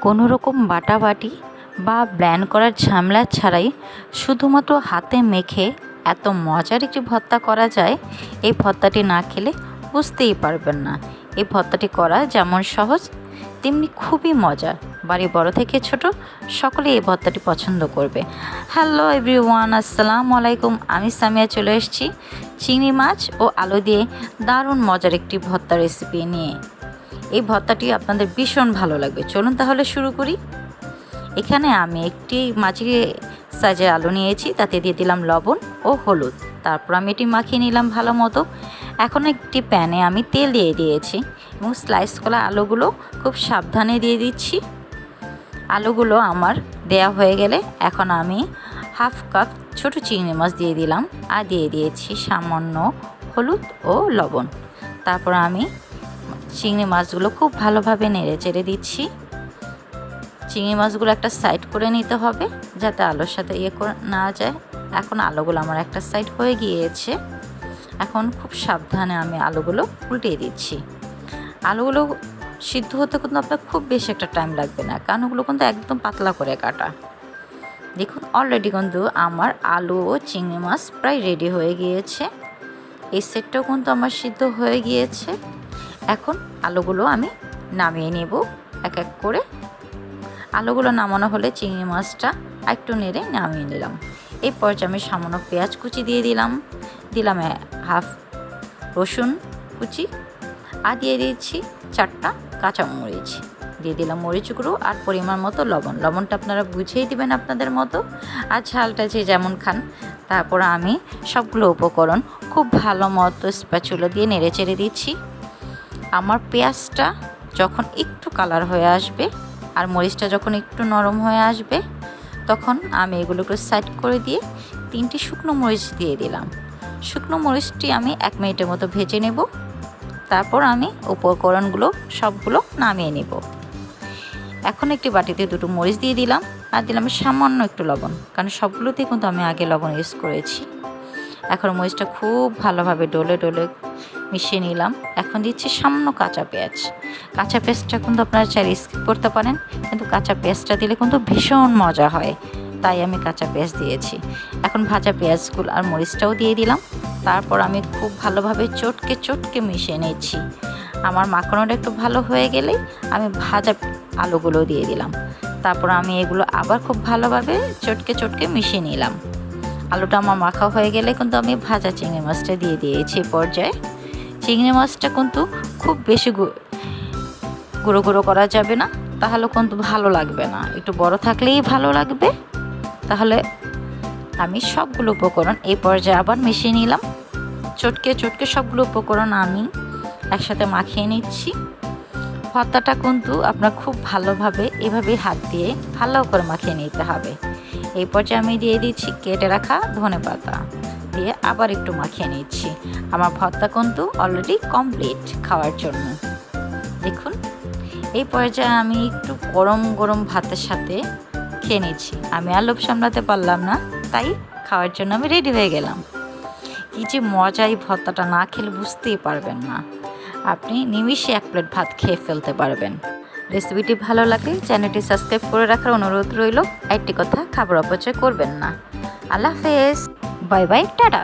কোনো রকম বাটাবাটি বা ব্লেন্ড করার ঝামেলা ছাড়াই শুধুমাত্র হাতে মেখে এত মজার একটি ভর্তা করা যায়। এই ভর্তাটি না খেলে বুঝতেই পারবেন না। এই ভর্তাটি করা যেমন সহজ তেমনি খুবই মজা। বাড়ি বড় থেকে ছোট সকলেই এই ভর্তাটি পছন্দ করবে। হ্যালো এভরিওয়ান, আসসালামু আলাইকুম। আমি সামিয়া চলে এসেছি চিংড়ি মাছ ও আলু দিয়ে দারুণ মজার একটি ভর্তা রেসিপি নিয়ে। এই ভর্তাটি আপনাদের ভীষণ ভালো লাগবে। চলুন তাহলে শুরু করি। এখানে আমি একটি মাঝারি সাইজের আলু নিয়েছি, তাতে দিয়ে দিলাম লবণ ও হলুদ। তারপর আমি এটি মাখিয়ে নিলাম ভালো মতো। এখন একটি প্যানে আমি তেল দিয়ে দিয়েছি এবং স্লাইস করা আলুগুলো খুব সাবধানে দিয়ে দিচ্ছি। আলুগুলো আমার দেয়া হয়ে গেলে এখন আমি হাফ কাপ ছোট চিংড়ি মাছ দিয়ে দিলাম আর দিয়ে দিয়েছি সামান্য হলুদ ও লবণ। তারপর আমি চিংড়ি মাছগুলো খুব ভালোভাবে নেড়ে চেড়ে দিচ্ছি। চিংড়ি মাছগুলো একটা সাইড করে নিতে হবে যাতে আলুর সাথে না যায়। এখন আলুগুলো আমার একটা সাইড হয়ে গিয়েছে। এখন খুব সাবধানে আমি আলুগুলো উল্টিয়ে দিচ্ছি। আলুগুলো সিদ্ধ হতে কিন্তু আপনার খুব বেশি একটা টাইম লাগবে না, কারণ ওগুলো কিন্তু একদম পাতলা করে কাটা। দেখুন অলরেডি কিন্তু আমার আলু ও চিংড়ি মাছ প্রায় রেডি হয়ে গিয়েছে। এই সেটটাও কিন্তু আমার সিদ্ধ হয়ে গিয়েছে। এখন আলুগুলো আমি নামিয়ে নেব এক এক করে। আলুগুলো নামানো হলে চিংড়ি মাছটা একটু নেড়ে নামিয়ে নিলাম। এই পর্যায়ে আমি সামান্য পেঁয়াজ কুচি দিয়ে দিলাম হাফ রসুন কুচি আর দিয়ে দিয়েছি 4টা কাঁচামরিচ। দিয়ে দিলাম মরিচ গুঁড়ো আর পরিমাণ মতো লবণটা আপনারা বুঝেই দিবেন আপনাদের মতো, আর ঝালটা যে যেমন খান। তারপর আমি সবগুলো উপকরণ খুব ভালো মতো স্প্যাচুলা দিয়ে নেড়ে চেড়ে দিচ্ছি। আমার পেঁয়াজটা যখন একটু কালার হয়ে আসবে আর মরিচটা যখন একটু নরম হয়ে আসবে, তখন আমি এগুলোকে সাইড করে দিয়ে 3টি শুকনো মরিচ দিয়ে দিলাম। শুকনো মরিচটি আমি 1 মিনিটের মতো ভেজে নেব। তারপর আমি উপকরণগুলো সবগুলো নামিয়ে নেব। এখন একটি বাটিতে 2টো মরিচ দিয়ে দিলাম আর দিলাম সামান্য একটু লবণ, কারণ সবগুলোতেই কিন্তু আমি আগে লবণ ইউজ করেছি। এখন মরিচটা খুব ভালোভাবে ডলে ডলে মিশিয়ে নিলাম। এখন দিচ্ছি সামান্য কাঁচা পেঁয়াজটা কিন্তু আপনারা চাইলে স্কিপ করতে পারেন, কিন্তু কাঁচা পেঁয়াজটা দিলে কিন্তু ভীষণ মজা হয়, তাই আমি কাঁচা পেঁয়াজ দিয়েছি। এখন ভাজা পেঁয়াজগুলো আর মরিচটাও দিয়ে দিলাম। তারপর আমি খুব ভালোভাবে চটকে মিশিয়ে নিচ্ছি। আমার মাখানোটা একটু ভালো হয়ে গেলেই আমি ভাজা আলুগুলো দিয়ে দিলাম। তারপর আমি এগুলো আবার খুব ভালোভাবে চটকে মিশিয়ে নিলাম। আলুটা আমার মাখা হয়ে গেলে কিন্তু আমি ভাজা চিংড়ি মাছটা দিয়ে দিয়েছি। পর্যায়ে চিংড়ি মাছটা কিন্তু খুব বেশি গুঁড়ো গুঁড়ো করা যাবে না, তাহলে কিন্তু ভালো লাগবে না। একটু বড় থাকলেই ভালো লাগবে। তাহলে আমি সবগুলো উপকরণ এই পর্যায়ে আবার মিশিয়ে নিলাম। চটকে সবগুলো উপকরণ আমি একসাথে মাখিয়ে নিচ্ছি। ভর্তাটা কিন্তু আপনার খুব ভালোভাবে এভাবে হাত দিয়ে ভালো করে মাখিয়ে নিতে হবে। এই পর্যায়ে আমি দিয়ে দিচ্ছি কেটে রাখা ধনেপাতা দিয়ে আবার একটু মাখিয়ে নিচ্ছি। আমার ভর্তা কিন্তু অলরেডি কমপ্লিট খাওয়ার জন্য। দেখুন এই পর্যায়ে আমি একটু গরম ভাতের সাথে খেয়ে নিচ্ছি। আমি আর লোভ সামলাতে পারলাম না, তাই খাওয়ার জন্য আমি রেডি হয়ে গেলাম। কি যে মজা, এই ভর্তাটা না খেলে বুঝতেই পারবেন না। আপনি নিমিষে 1 প্লেট ভাত খেয়ে ফেলতে পারবেন। রেসিপিটি ভালো লাগলে চ্যানেলটি সাবস্ক্রাইব করে রাখার অনুরোধ রইল। একটি কথা, খাবার অপচয় করবেন না। আল্লাহ হাফেজ, বাই বাই, টাটা।